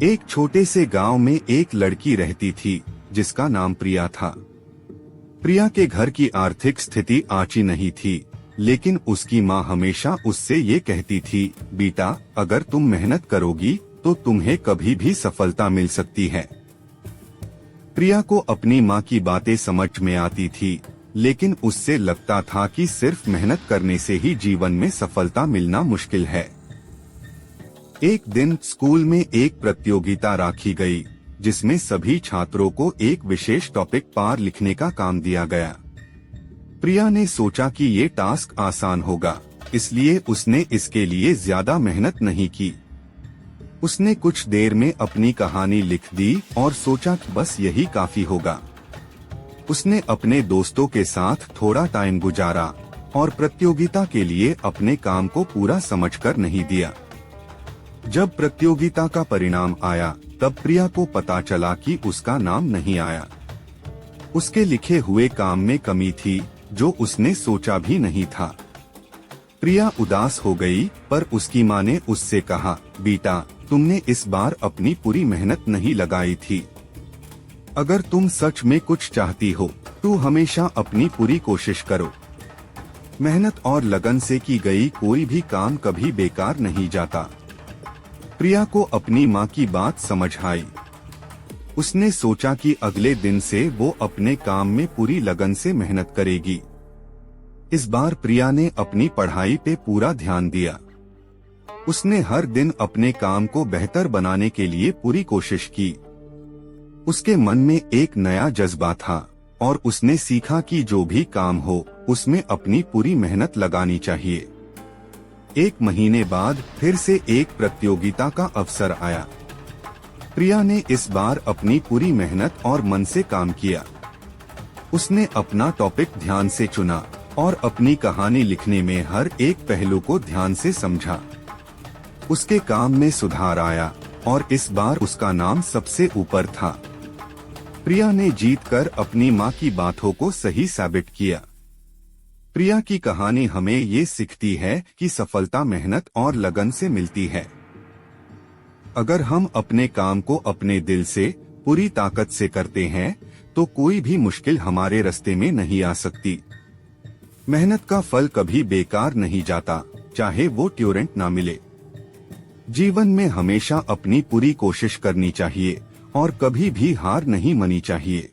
एक छोटे से गांव में एक लड़की रहती थी जिसका नाम प्रिया था। प्रिया के घर की आर्थिक स्थिति आची नहीं थी, लेकिन उसकी माँ हमेशा उससे ये कहती थी, बेटा अगर तुम मेहनत करोगी तो तुम्हें कभी भी सफलता मिल सकती है। प्रिया को अपनी माँ की बातें समझ में आती थी, लेकिन उससे लगता था कि सिर्फ मेहनत करने से ही जीवन में सफलता मिलना मुश्किल है। एक दिन स्कूल में एक प्रतियोगिता रखी गई, जिसमें सभी छात्रों को एक विशेष टॉपिक पर लिखने का काम दिया गया। प्रिया ने सोचा कि ये टास्क आसान होगा, इसलिए उसने इसके लिए ज्यादा मेहनत नहीं की। उसने कुछ देर में अपनी कहानी लिख दी और सोचा कि बस यही काफी होगा। उसने अपने दोस्तों के साथ थोड़ा टाइम गुजारा और प्रतियोगिता के लिए अपने काम को पूरा समझकर नहीं दिया। जब प्रतियोगिता का परिणाम आया, तब प्रिया को पता चला कि उसका नाम नहीं आया। उसके लिखे हुए काम में कमी थी, जो उसने सोचा भी नहीं था। प्रिया उदास हो गई, पर उसकी माँ ने उससे कहा, बेटा तुमने इस बार अपनी पूरी मेहनत नहीं लगाई थी। अगर तुम सच में कुछ चाहती हो तो हमेशा अपनी पूरी कोशिश करो। मेहनत और लगन से की गई कोई भी काम कभी बेकार नहीं जाता। प्रिया को अपनी माँ की बात समझ आई। उसने सोचा कि अगले दिन से वो अपने काम में पूरी लगन से मेहनत करेगी। इस बार प्रिया ने अपनी पढ़ाई पे पूरा ध्यान दिया। उसने हर दिन अपने काम को बेहतर बनाने के लिए पूरी कोशिश की। उसके मन में एक नया जज्बा था और उसने सीखा कि जो भी काम हो उसमें अपनी पूरी मेहनत लगानी चाहिए। एक महीने बाद फिर से एक प्रतियोगिता का अवसर आया। प्रिया ने इस बार अपनी पूरी मेहनत और मन से काम किया। उसने अपना टॉपिक ध्यान से चुना और अपनी कहानी लिखने में हर एक पहलू को ध्यान से समझा। उसके काम में सुधार आया और इस बार उसका नाम सबसे ऊपर था। प्रिया ने जीतकर अपनी माँ की बातों को सही साबित किया। प्रिया की कहानी हमें ये सिखाती है कि सफलता मेहनत और लगन से मिलती है। अगर हम अपने काम को अपने दिल से पूरी ताकत से करते हैं तो कोई भी मुश्किल हमारे रास्ते में नहीं आ सकती। मेहनत का फल कभी बेकार नहीं जाता, चाहे वो तुरंत ना मिले। जीवन में हमेशा अपनी पूरी कोशिश करनी चाहिए और कभी भी हार नहीं माननी चाहिए।